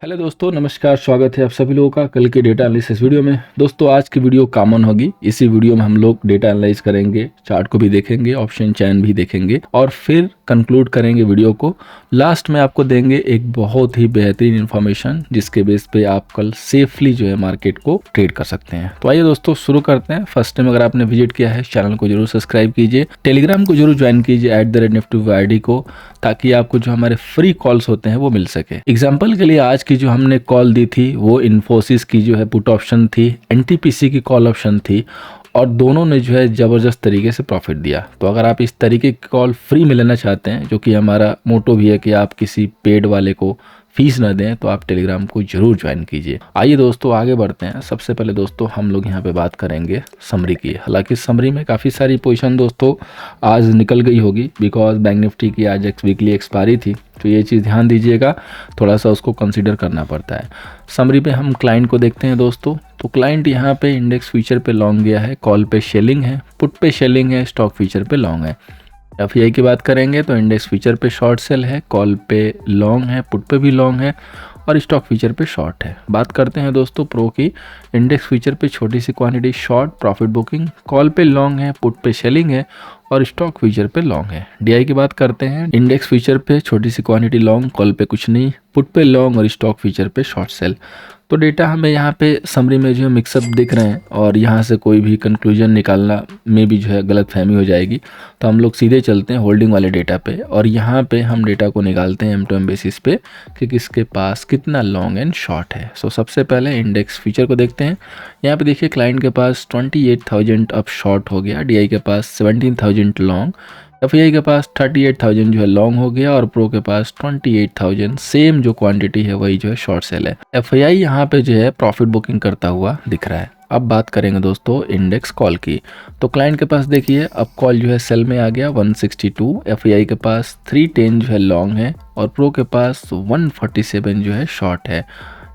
Hello दोस्तों, नमस्कार। स्वागत है आप सभी लोगों का कल के डेटा एनालिसिस वीडियो में। दोस्तों, आज की वीडियो कॉमन होगी। इसी वीडियो में हम लोग डेटा एनालाइज करेंगे, चार्ट को भी देखेंगे, ऑप्शन चैन भी देखेंगे और फिर कंक्लूड करेंगे वीडियो को। लास्ट में आपको देंगे एक बहुत ही बेहतरीन इन्फॉर्मेशन जिसके बेस पे आप कल सेफली जो है मार्केट को ट्रेड कर सकते हैं। तो आइए दोस्तों शुरू करते हैं। फर्स्ट टाइम अगर आपने विजिट किया है चैनल को जरूर सब्सक्राइब कीजिए, टेलीग्राम को जरूर ज्वाइन कीजिए @nifty को, ताकि आपको जो हमारे फ्री कॉल्स होते हैं वो मिल सके। एग्जाम्पल के लिए आज की जो हमने कॉल दी थी वो इन्फोसिस की जो है पुट ऑप्शन थी, एनटीपीसी की कॉल ऑप्शन थी और दोनों ने जो है ज़बरदस्त तरीके से प्रॉफिट दिया। तो अगर आप इस तरीके की कॉल फ्री में लेना चाहते हैं, जो कि हमारा मोटो भी है कि आप किसी पेड वाले को फीस ना दें, तो आप टेलीग्राम को जरूर ज्वाइन कीजिए। आइए दोस्तों आगे बढ़ते हैं। सबसे पहले दोस्तों हम लोग यहाँ पे बात करेंगे समरी की। हालांकि समरी में काफ़ी सारी पोजीशन दोस्तों आज निकल गई होगी, बिकॉज बैंक निफ्टी की आज वीकली एक्सपायरी थी, तो ये चीज़ ध्यान दीजिएगा, थोड़ा सा उसको कंसीडर करना पड़ता है। समरी पे हम क्लाइंट को देखते हैं दोस्तों। तो क्लाइंट यहाँ पे इंडेक्स फ्यूचर पे लॉन्ग गया है, कॉल पे शेलिंग है, पुट पे शेलिंग है, स्टॉक फ्यूचर पे लॉन्ग है। एफआई की बात करेंगे तो इंडेक्स फ्यूचर पे शॉर्ट सेल है, कॉल पे लॉन्ग है, पुट पे भी लॉन्ग है और स्टॉक फ्यूचर पे शॉर्ट है। बात करते हैं दोस्तों प्रो की। इंडेक्स फ्यूचर पे छोटी सी quantity short, profit booking, call पे लॉन्ग है, पुट पे सेलिंग है और स्टॉक फ्यूचर पे लॉन्ग है। डीआई की बात करते हैं, इंडेक्स फ्यूचर पे छोटी सी क्वांटिटी लॉन्ग, कॉल पे कुछ नहीं, पुट पे लॉन्ग और स्टॉक फ्यूचर पे शॉर्ट सेल। तो डेटा हमें यहाँ पे समरी में जो है मिक्सअप दिख रहे हैं और यहाँ से कोई भी कंक्लूजन निकालना में भी जो है गलत फहमी हो जाएगी। तो हम लोग सीधे चलते हैं होल्डिंग वाले डेटा पे और यहाँ पे हम डेटा को निकालते हैं M2M बेसिस पे कि किसके पास कितना लॉन्ग एंड शॉर्ट है। सो सबसे पहले इंडेक्स फ्यूचर को देखते हैं। यहाँ पे देखिए क्लाइंट के पास 28,000 अब शॉर्ट हो गया, DI के पास 17,000 लॉन्ग, एफआई के पास 38,000 जो है लॉन्ग हो गया और प्रो के पास 28,000 सेम जो क्वांटिटी है वही जो है शॉर्ट सेल है। एफआई यहाँ पे जो है प्रॉफिट बुकिंग करता हुआ दिख रहा है। अब बात करेंगे दोस्तों इंडेक्स कॉल की। तो क्लाइंट के पास देखिए अब कॉल जो है सेल में आ गया 162, एफआई के पास 310 जो है लॉन्ग है और प्रो के पास 147 जो है शॉर्ट है।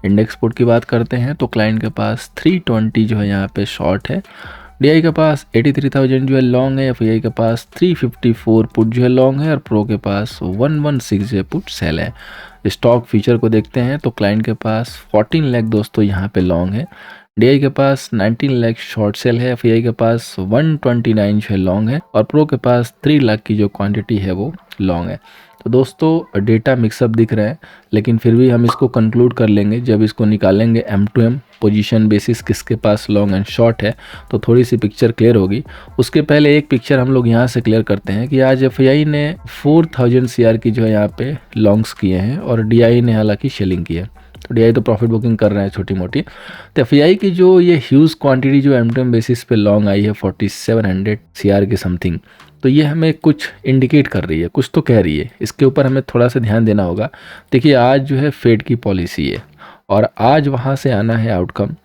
इंडेक्स पुट की बात करते हैं तो क्लाइंट के पास 320 जो है यहाँ पे शॉर्ट है, DI के पास 83,000 जो है लॉन्ग है, एफआई के पास 354 पुट जो है लॉन्ग है और प्रो के पास 116 जो है पुट सेल है। स्टॉक फ्यूचर को देखते हैं तो क्लाइंट के पास 14 लाख दोस्तों यहाँ पे लॉन्ग है, DI के पास 19 लाख शॉर्ट सेल है, एफआई के पास 129 जो है लॉन्ग है और प्रो के पास 3 लाख की जो क्वांटिटी है वो लॉन्ग है। तो दोस्तों डेटा मिक्सअप दिख रहा है, लेकिन फिर भी हम इसको कंक्लूड कर लेंगे जब इसको निकालेंगे M2M पोजीशन बेसिस किसके पास लॉन्ग एंड शॉर्ट है, तो थोड़ी सी पिक्चर क्लियर होगी। उसके पहले एक पिक्चर हम लोग यहाँ से क्लियर करते हैं कि आज एफआई ने 4,000 CR की जो है यहाँ पे लॉन्ग्स किए हैं और DI ने हालांकि शेलिंग की है। तो DI तो प्रॉफिट बुकिंग कर रहे हैं छोटी मोटी। तो एफआई की जो ये ह्यूज क्वांटिटी जो M2M बेसिस पे लॉन्ग आई है 4,700 CR की समथिंग, तो ये हमें कुछ इंडिकेट कर रही है, कुछ तो कह रही है। इसके ऊपर हमें थोड़ा सा ध्यान देना होगा। देखिए आज जो है फेड की पॉलिसी है और आज वहाँ से आना है आउटकम,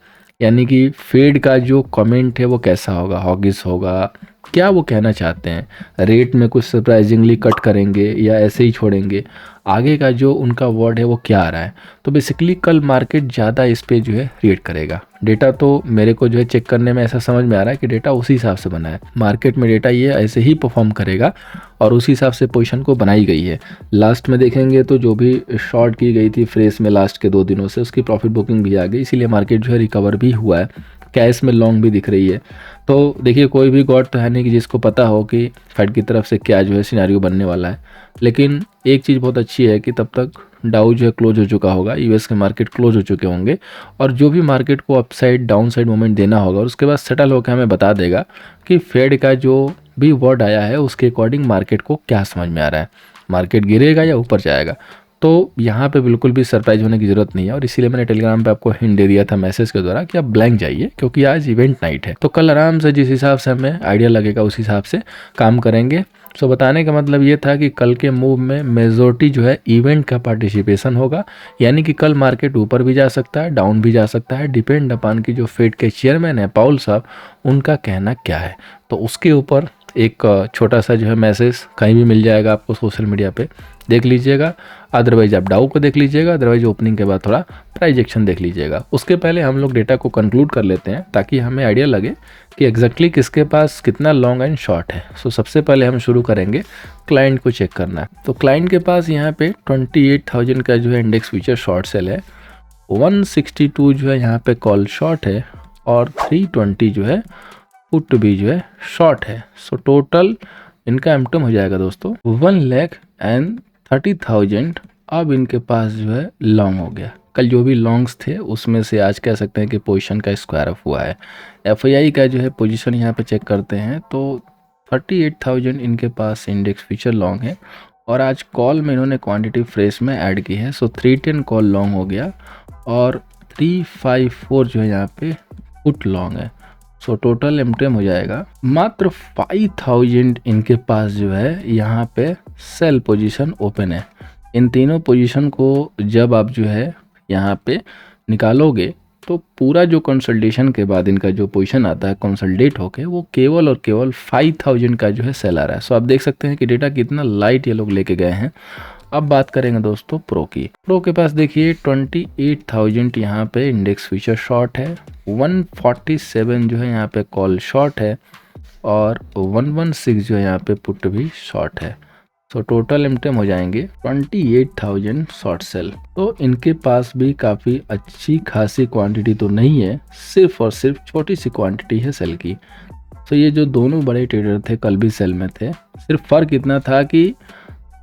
यानी कि फेड का जो कमेंट है वो कैसा होगा, हॉगिश होगा, क्या वो कहना चाहते हैं, रेट में कुछ सरप्राइजिंगली कट करेंगे या ऐसे ही छोड़ेंगे, आगे का जो उनका वर्ड है वो क्या आ रहा है। तो बेसिकली कल मार्केट ज़्यादा इस पे जो है रिएक्ट करेगा। डेटा तो मेरे को जो है चेक करने में ऐसा समझ में आ रहा है कि डेटा उसी हिसाब से बना है, मार्केट में डेटा ये ऐसे ही परफॉर्म करेगा और उसी हिसाब से पोजीशन को बनाई गई है। लास्ट में देखेंगे तो जो भी शॉर्ट की गई थी फ्रेश में लास्ट के 2 दिनों से, उसकी प्रॉफिट बुकिंग भी आ गई, इसीलिए मार्केट जो है रिकवर भी हुआ है, कैश में लॉन्ग भी दिख रही है। तो देखिए कोई भी गॉड तो है नहीं कि जिसको पता हो कि फेड की तरफ से क्या जो है सिनेरियो बनने वाला है, लेकिन एक चीज़ बहुत अच्छी है कि तब तक डाउ जो है क्लोज हो चुका होगा, यूएस के मार्केट क्लोज हो चुके होंगे और जो भी मार्केट को अपसाइड डाउन साइड मूवमेंट देना होगा और उसके बाद सेटल होकर हमें बता देगा कि फेड का जो भी वर्ड आया है उसके अकॉर्डिंग मार्केट को क्या समझ में आ रहा है, मार्केट गिरेगा या ऊपर जाएगा। तो यहाँ पे बिल्कुल भी सरप्राइज होने की ज़रूरत नहीं है और इसीलिए मैंने टेलीग्राम पे आपको हिंट दे दिया था मैसेज के द्वारा कि आप ब्लैंक जाइए, क्योंकि आज इवेंट नाइट है। तो कल आराम से जिस हिसाब से हमें आइडिया लगेगा उस हिसाब से काम करेंगे। सो बताने का मतलब ये था कि कल के मूव में मेजॉरिटी जो है इवेंट का पार्टिसिपेशन होगा, यानी कि कल मार्केट ऊपर भी जा सकता है, डाउन भी जा सकता है, डिपेंड अपान की जो फेड के चेयरमैन है पाउल साहब उनका कहना क्या है। तो उसके ऊपर एक छोटा सा जो है मैसेज कहीं भी मिल जाएगा आपको सोशल मीडिया पे, देख लीजिएगा। अदरवाइज आप डाउ को देख लीजिएगा, अदरवाइज ओपनिंग के बाद थोड़ा प्राइस एक्शन देख लीजिएगा। उसके पहले हम लोग डेटा को कंक्लूड कर लेते हैं ताकि हमें आइडिया लगे कि एग्जैक्टली किसके पास कितना लॉन्ग एंड शॉर्ट है। सो सबसे पहले हम शुरू करेंगे क्लाइंट को चेक करना है। तो क्लाइंट के पास यहाँ पे 28,000 का जो है इंडेक्स फ्यूचर शॉर्ट सेल है 162 जो है यहाँ पे कॉल शॉर्ट है और 320 जो है पुट भी जो है शॉर्ट है। सो टोटल इनका एमटम हो जाएगा दोस्तों 1,30,000। अब इनके पास जो है लॉन्ग हो गया। कल जो भी लॉन्ग्स थे उसमें से आज कह सकते हैं कि पोजीशन का स्क्वायर ऑफ हुआ है। एफआईआई का जो है पोजीशन यहाँ पे चेक करते हैं तो 38,000 इनके पास इंडेक्स फ्यूचर लॉन्ग है और आज कॉल में इन्होंने क्वांटिटी फ्रेश में ऐड की है। सो 310 कॉल लॉन्ग हो गया और 354 जो है यहाँ पे पुट लॉन्ग है। सो टोटल एमटीएम हो जाएगा मात्र 5,000 इनके पास जो है यहाँ पे सेल पोजीशन ओपन है। इन तीनों पोजीशन को जब आप जो है यहाँ पे निकालोगे तो पूरा जो कंसल्टेशन के बाद इनका जो पोजीशन आता है कंसल्टेट होके वो केवल और केवल 5,000 का जो है सेल आ रहा है। सो आप देख सकते हैं कि डेटा कितना लाइट ये लोग लेके गए हैं। अब बात करेंगे दोस्तों प्रो की। प्रो के पास देखिए 28,000 यहाँ पे इंडेक्स फ्यूचर शॉर्ट है, 147 जो है यहाँ पे कॉल शॉर्ट है और 116 जो है यहाँ पे पुट भी शॉर्ट है। सो टोटल एमटीएम हो जाएंगे 28,000 शॉर्ट सेल। तो इनके पास भी काफ़ी अच्छी खासी क्वांटिटी तो नहीं है, सिर्फ और सिर्फ छोटी सी क्वांटिटी है सेल की। तो ये जो दोनों बड़े ट्रेडर थे कल भी सेल में थे, सिर्फ फ़र्क इतना था कि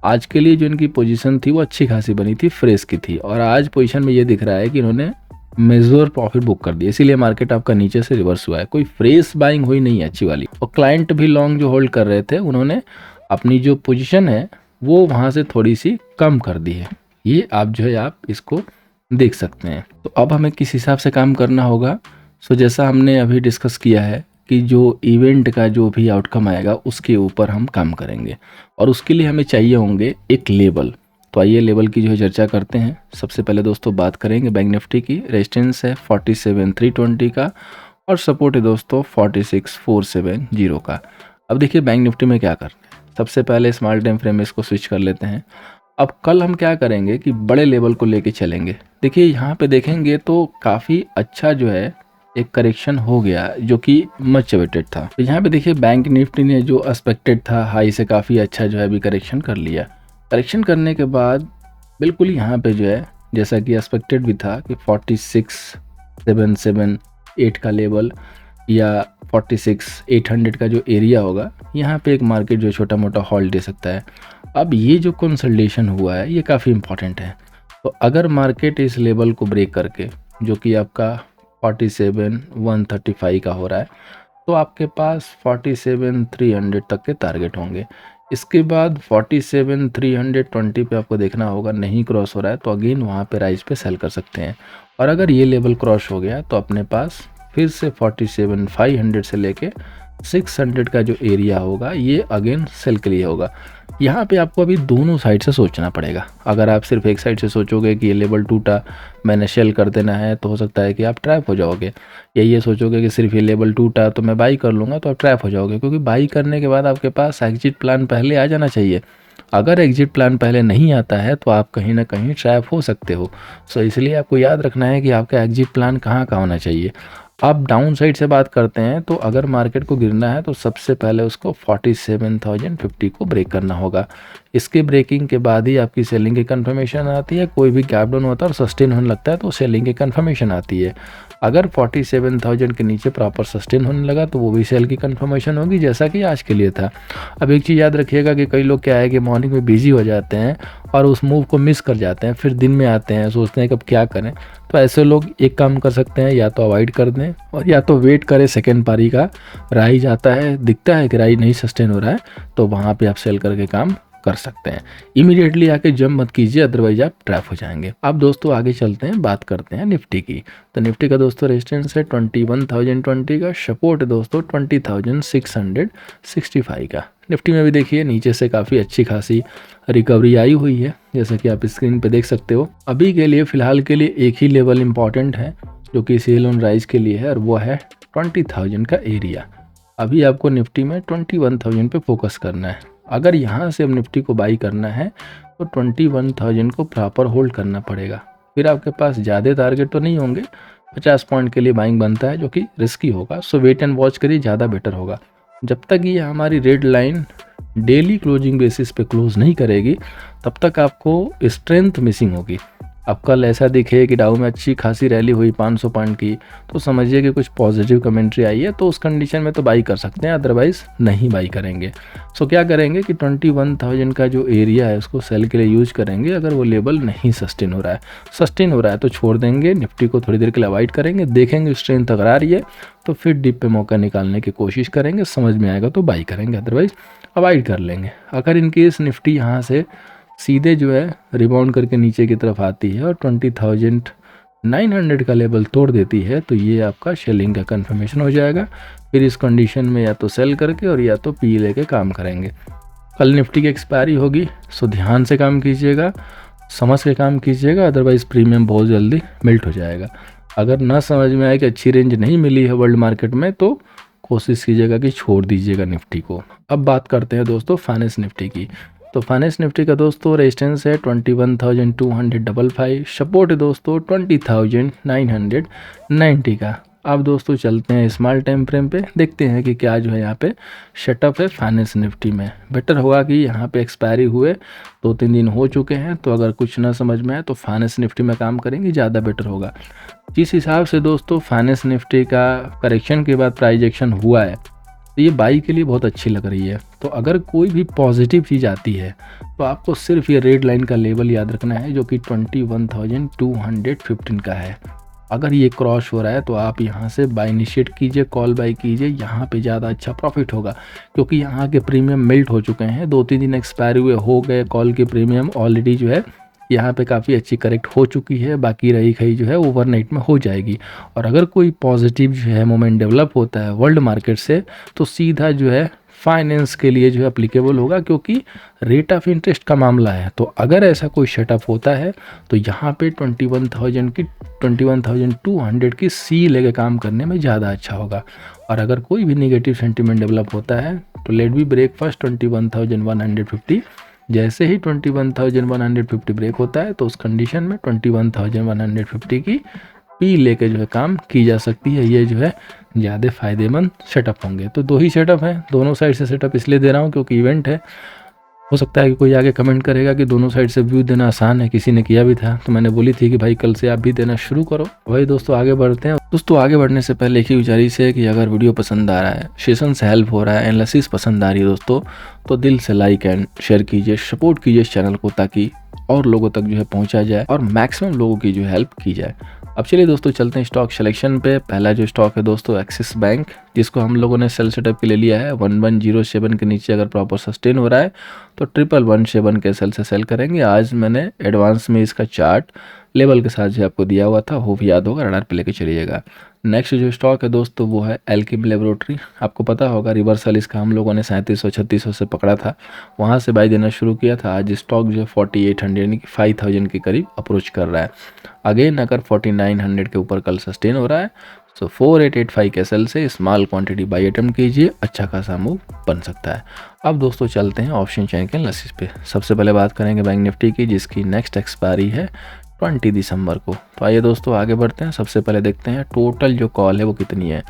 आज के लिए जो इनकी पोजीशन थी वो अच्छी खासी बनी थी, फ्रेश की थी, और आज पोजीशन में ये दिख रहा है कि इन्होंने मेजर प्रॉफिट बुक कर दिया, इसीलिए मार्केट आपका नीचे से रिवर्स हुआ है। कोई फ्रेश बाइंग हुई नहीं है अच्छी वाली। और क्लाइंट भी लॉन्ग जो होल्ड कर रहे थे उन्होंने अपनी जो पोजीशन है वो वहाँ से थोड़ी सी कम कर दी है। ये आप जो है आप इसको देख सकते हैं। तो अब हमें किस हिसाब से काम करना होगा। सो जैसा हमने अभी डिस्कस किया है कि जो इवेंट का जो भी आउटकम आएगा उसके ऊपर हम काम करेंगे और उसके लिए हमें चाहिए होंगे एक लेवल। तो आइए लेवल की जो है चर्चा करते हैं। सबसे पहले दोस्तों बात करेंगे बैंक निफ्टी की। रेजिस्टेंस है 47,320 का और सपोर्ट है दोस्तों 46,470 का। अब देखिए बैंक निफ्टी में क्या करना है। सबसे पहले स्मॉल टाइम फ्रेम में इसको स्विच कर लेते हैं। अब कल हम क्या करेंगे कि बड़े लेवल को लेके चलेंगे। देखिए यहाँ पे देखेंगे तो काफ़ी अच्छा जो है एक करेक्शन हो गया जो कि मच अवेटेड था। तो यहाँ पे देखिए बैंक निफ्टी ने जो एक्सपेक्टेड था हाई से काफ़ी अच्छा जो है अभी करेक्शन कर लिया। करेक्शन करने के बाद बिल्कुल यहाँ पे जो है जैसा कि एक्सपेक्टेड भी था कि 46,778 का लेवल या 46,800 का जो एरिया होगा यहाँ पे एक मार्केट जो छोटा मोटा हॉल्ड दे सकता है। अब ये जो कंसोलिडेशन हुआ है ये काफ़ी इंपॉर्टेंट है। तो अगर मार्केट इस लेवल को ब्रेक करके जो कि आपका 47,135 का हो रहा है तो आपके पास 47,300 तक के टारगेट होंगे। इसके बाद 47,320 पे आपको देखना होगा, नहीं क्रॉस हो रहा है तो अगेन वहाँ पे राइज पे सेल कर सकते हैं। और अगर ये लेवल क्रॉस हो गया तो अपने पास फिर से 47,500 से लेके 600 का जो एरिया होगा ये अगेन सेल के लिए होगा। यहाँ पे आपको अभी दोनों साइड से सोचना पड़ेगा। अगर आप सिर्फ एक साइड से सोचोगे कि ये लेवल टूटा मैंने सेल कर देना है तो हो सकता है कि आप ट्रैप हो जाओगे, या ये सोचोगे कि सिर्फ ये लेवल टूटा तो मैं बाई कर लूँगा तो आप ट्रैप हो जाओगे। क्योंकि बाई करने के बाद आपके पास एग्जिट प्लान पहले आ जाना चाहिए। अगर एग्जिट प्लान पहले नहीं आता है तो आप कहीं ना कहीं ट्रैप हो सकते हो। सो इसलिए आपको याद रखना है कि आपका एग्जिट प्लान कहाँ का होना चाहिए। अब डाउन साइड से बात करते हैं तो अगर मार्केट को गिरना है तो सबसे पहले उसको 47,050 को ब्रेक करना होगा। इसके ब्रेकिंग के बाद ही आपकी सेलिंग की कंफर्मेशन आती है। कोई भी गैप डाउन होता है और सस्टेन होने लगता है तो सेलिंग की कंफर्मेशन आती है। अगर 47,000 के नीचे प्रॉपर सस्टेन होने लगा तो वो भी सेल की कंफर्मेशन होगी, जैसा कि आज के लिए था। अब एक चीज़ याद रखिएगा कि कई लोग क्या है कि मॉर्निंग में बिजी हो जाते हैं और उस मूव को मिस कर जाते हैं, फिर दिन में आते हैं सोचते हैं कि अब क्या करें। तो ऐसे लोग एक काम कर सकते हैं, या तो अवॉइड कर दें और या तो वेट करें सेकेंड पारी का। राइज आता है, दिखता है कि राइज नहीं सस्टेन हो रहा है तो वहाँ पे आप सेल करके काम कर सकते हैं। इमीडिएटली आके जंप मत कीजिए, अदरवाइज आप ट्रैप हो जाएंगे। अब दोस्तों आगे चलते हैं, बात करते हैं निफ्टी की। तो निफ्टी का दोस्तों रेजिस्टेंस है 21,020 का, सपोर्ट है दोस्तों 20,665 का। निफ्टी में भी देखिए नीचे से काफ़ी अच्छी खासी रिकवरी आई हुई है, जैसा कि आप स्क्रीन पे देख सकते हो। अभी के लिए फ़िलहाल के लिए एक ही लेवल इंपॉर्टेंट है जो कि सेल ऑन राइज के लिए है और वो है 20,000 का एरिया। अभी आपको निफ्टी में 21,000 पे फोकस करना है। अगर यहाँ से अब निफ्टी को बाई करना है तो 21,000 को प्रॉपर होल्ड करना पड़ेगा। फिर आपके पास ज़्यादा टारगेट तो नहीं होंगे, 50 पॉइंट के लिए बाइंग बनता है जो कि रिस्की होगा। सो वेट एंड वॉच करिए, ज़्यादा बेटर होगा। जब तक ये हमारी red line daily closing basis पे क्लोज नहीं करेगी तब तक आपको स्ट्रेंथ मिसिंग होगी। अब कल ऐसा दिखे कि डाउ में अच्छी खासी रैली हुई 500 पॉइंट की, तो समझिए कि कुछ पॉजिटिव कमेंट्री आई है, तो उस कंडीशन में तो बाई कर सकते हैं, अदरवाइज नहीं बाई करेंगे। सो क्या करेंगे कि 21,000 का जो एरिया है उसको सेल के लिए यूज करेंगे। अगर वो लेवल नहीं सस्टेन हो रहा है तो छोड़ देंगे, निफ्टी को थोड़ी देर के लिए अवॉइड करेंगे, देखेंगे स्ट्रेंथ अगर आ रही है तो फिर डिप पे मौका निकालने की कोशिश करेंगे, समझ में आएगा तो बाई करेंगे, अदरवाइज अवॉइड कर लेंगे। अगर इनकेस निफ्टी यहाँ से सीधे जो है रिबाउंड करके नीचे की तरफ आती है और 20,900 का लेवल तोड़ देती है, तो ये आपका सेलिंग का कंफर्मेशन हो जाएगा। फिर इस कंडीशन में या तो सेल करके और या तो पी लेके काम करेंगे। कल निफ्टी की एक्सपायरी होगी, सो ध्यान से काम कीजिएगा, समझ के काम कीजिएगा, अदरवाइज़ प्रीमियम बहुत जल्दी मिल्ट हो जाएगा। अगर ना समझ में आए कि अच्छी रेंज नहीं मिली है वर्ल्ड मार्केट में, तो कोशिश कीजिएगा कि छोड़ दीजिएगा निफ्टी को। अब बात करते हैं दोस्तों फाइनेंस निफ्टी की। तो फाइनेंस निफ्टी का दोस्तों रेजिस्टेंस है 21,255, सपोर्ट है दोस्तों 20,990 का। अब दोस्तों चलते हैं स्मॉल टाइम फ्रेम पे, देखते हैं कि क्या जो है यहाँ पे सेटअप है फाइनेंस निफ्टी में। बेटर होगा कि यहाँ पे एक्सपायरी हुए 2-3 दिन हो चुके हैं, तो अगर कुछ ना समझ में आए तो फाइनेंस निफ्टी में काम करेंगे, ज़्यादा बेटर होगा। जिस हिसाब से दोस्तों फाइनेंस निफ्टी का करेक्शन के बाद प्राइस एक्शन हुआ है, तो ये बाई के लिए बहुत अच्छी लग रही है। तो अगर कोई भी पॉजिटिव चीज़ आती है तो आपको सिर्फ ये रेड लाइन का लेवल याद रखना है, जो कि 21,215 का है। अगर ये क्रॉस हो रहा है तो आप यहाँ से बाई इनिशिएट कीजिए, कॉल बाई कीजिए, यहाँ पे ज़्यादा अच्छा प्रॉफिट होगा, क्योंकि यहाँ के प्रीमियम मिल्ट हो चुके हैं, 2-3 दिन एक्सपायरी हुए हो गए, कॉल के प्रीमियम ऑलरेडी जो है यहाँ पे काफ़ी अच्छी करेक्ट हो चुकी है, बाकी रही खई जो है ओवरनाइट में हो जाएगी। और अगर कोई पॉजिटिव जो है मोमेंट डेवलप होता है वर्ल्ड मार्केट से, तो सीधा जो है फाइनेंस के लिए जो है अप्लीकेबल होगा, क्योंकि रेट ऑफ इंटरेस्ट का मामला है। तो अगर ऐसा कोई सेटअप होता है तो यहाँ पे 21,200 की सी लेके काम करने में ज़्यादा अच्छा होगा। और अगर कोई भी नेगेटिव सेंटीमेंट डेवलप होता है तो लेट बी ब्रेक फर्स्ट 21,150। जैसे ही 21,150 ब्रेक होता है तो उस कंडीशन में 21,150 की पी लेके जो है काम की जा सकती है। ये जो है ज़्यादा फ़ायदेमंद सेटअप होंगे। तो 2 ही सेटअप हैं, दोनों साइड से सेटअप इसलिए दे रहा हूँ क्योंकि इवेंट है। हो सकता है कि कोई आगे कमेंट करेगा कि दोनों साइड से व्यू देना आसान है, किसी ने किया भी था, तो मैंने बोली थी कि भाई कल से आप भी देना शुरू करो। भाई दोस्तों आगे बढ़ते हैं। दोस्तों आगे बढ़ने से पहले एक ही गुजारिश है कि अगर वीडियो पसंद आ रहा है, सेशन से हेल्प हो रहा है, एनालिसिस पसंद आ रही है दोस्तों, तो दिल से लाइक एंड शेयर कीजिए, सपोर्ट कीजिए इस चैनल को, ताकि और लोगों तक जो है पहुँचा जाए और मैक्सिमम लोगों की जो है हेल्प की जाए। अब चलिए दोस्तों चलते हैं स्टॉक सिलेक्शन पे। पहला जो स्टॉक है दोस्तों एक्सिस बैंक, जिसको हम लोगों ने सेल सेटअप के लिए लिया है। 1107 के नीचे अगर प्रॉपर सस्टेन हो रहा है तो 1117 के सेल से सेल करेंगे। आज मैंने एडवांस में इसका चार्ट लेवल के साथ जो आपको दिया हुआ था, होप याद होगा, रडार पे लेके चलिएगा। नेक्स्ट जो स्टॉक है दोस्तों वो है एल्केम लेबोरेटरी। आपको पता होगा रिवर्सल इसका हम लोगों ने 3700-3600 से पकड़ा था, वहाँ से बाई देना शुरू किया था। आज स्टॉक जो है 4800 यानी कि 5000 के करीब अप्रोच कर रहा है। अगेन अगर 4900 के ऊपर कल सस्टेन हो रहा है तो 4885 के सेल से स्मॉल क्वांटिटी बाई अटेम्प्ट कीजिए, अच्छा खासा मूव बन सकता है। अब दोस्तों चलते हैं ऑप्शन चेन के एनालिसिस पे। सबसे पहले बात करेंगे बैंक निफ्टी की, जिसकी नेक्स्ट एक्सपायरी है 20 दिसंबर को। तो आइए दोस्तों आगे बढ़ते हैं। सबसे पहले देखते हैं टोटल जो कॉल है वो कितनी है।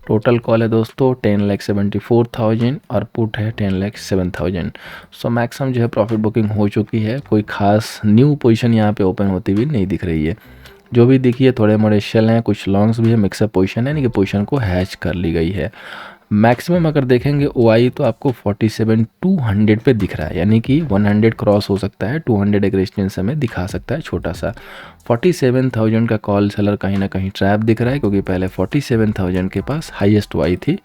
टोटल कॉल है दोस्तों 10,74,000 और पुट है 10,07,000। सो मैक्सिमम जो है प्रॉफिट बुकिंग हो चुकी है, कोई खास न्यू पोजीशन यहाँ पे ओपन होती हुई नहीं दिख रही है। जो भी दिखी है थोड़े मोड़े शेल हैं, कुछ लॉन्ग्स भी है, मिक्सअप पोजीशन है, यानी कि पोजीशन को हैच कर ली गई है। मैक्सिमम अगर देखेंगे ओआई तो आपको 47,200 पे दिख रहा है, यानी कि 100 क्रॉस हो सकता है, 200 एक रेजिस्टेंस हमें दिखा सकता है छोटा सा। 47,000 का कॉल सेलर कहीं ना कहीं ट्रैप दिख रहा है, क्योंकि पहले 47,000 के पास हाईएस्ट ओआई थी।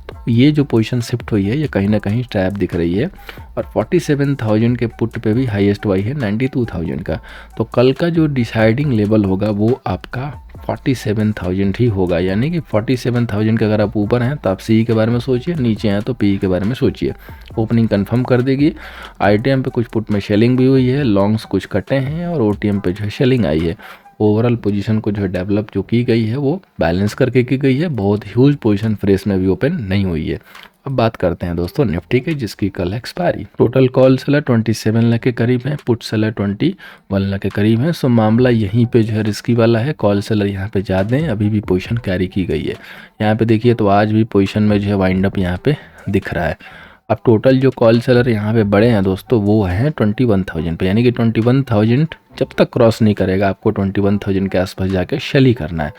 तो ये जो पोजीशन शिफ्ट हुई है ये कहीं ना कहीं ट्रैप दिख रही है। और 47,000 के पुट पे भी हाईएस्ट ओआई है 92,000 का। तो कल का जो डिसाइडिंग लेवल होगा वो आपका 47,000 ही होगा, यानी कि 47,000 के अगर आप ऊपर हैं तो आप सी के बारे में सोचिए, नीचे हैं तो पी के बारे में सोचिए। ओपनिंग कंफर्म कर देगी। आईटीएम पे कुछ पुट में शेलिंग भी हुई है, लॉन्ग्स कुछ कटे हैं और ओटीएम पे जो है शेलिंग आई है। ओवरऑल पोजीशन को जो है डेवलप जो की गई है वो बैलेंस करके की गई है, बहुत ह्यूज पोजीशन फ्रेश में भी ओपन नहीं हुई है। अब बात करते हैं दोस्तों निफ्टी के, जिसकी कल expiry. Total call seller 27 lakh के करीब है, पुट सेलर 21 लाख के करीब है। सो मामला यहीं पे जो है रिस्की वाला है, कॉल सेलर यहाँ पे ज़्यादा हैं, अभी भी पोजीशन कैरी की गई है। यहाँ पे देखिए तो आज भी पोजीशन में जो है वाइंड अप यहाँ पे दिख रहा है। अब टोटल जो कॉल सेलर यहाँ पे बड़े हैं दोस्तों वो हैं 21,000 पे, यानी कि जब तक क्रॉस नहीं करेगा आपको 21,000 के आसपास जाके शेल ही करना है।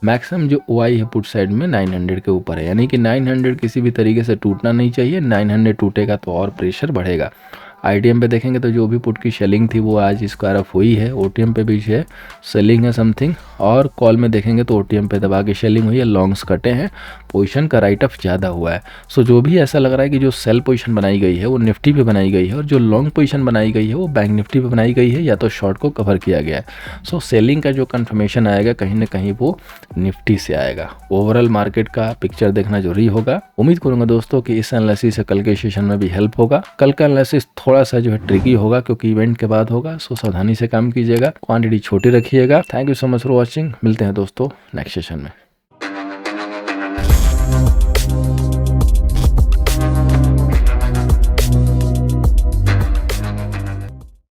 मैक्सिमम जो ओआई है पुट साइड में 900 के ऊपर है, यानी कि 900 किसी भी तरीके से टूटना नहीं चाहिए। 900 टूटेगा तो और प्रेशर बढ़ेगा। आईटीएम पे देखेंगे तो जो भी पुट की सेलिंग थी वो आज स्क्वायर ऑफ हुई है। ओटीएम पे भी है सेलिंग है समथिंग, और कॉल में देखेंगे तो ओटीएम पे दबा के सेलिंग हुई है, लॉन्ग्स कटे हैं, पोजीशन का राइट ऑफ ज़्यादा हुआ है। सो जो भी ऐसा लग रहा है कि जो सेल पोजीशन बनाई गई है वो निफ्टी पे बनाई गई है, और जो लॉन्ग पोजीशन बनाई गई है वो बैंक निफ्टी पे बनाई गई है, या तो शॉर्ट को कवर किया गया है। सो सेलिंग का जो कन्फर्मेशन आएगा कहीं ना कहीं वो निफ्टी से आएगा। ओवरऑल मार्केट का पिक्चर देखना जरूरी होगा। उम्मीद करूंगा दोस्तों कि इस एनालिसिस से कल के सेशन में भी हेल्प होगा। कल का एनालिसिस थोड़ा सा जो है ट्रिकी होगा क्योंकि इवेंट के बाद होगा, सो सावधानी से काम कीजिएगा, क्वांटिटी छोटी रखिएगा। Thank you so much for watching. मिलते हैं दोस्तों नेक्स्ट सेशन में।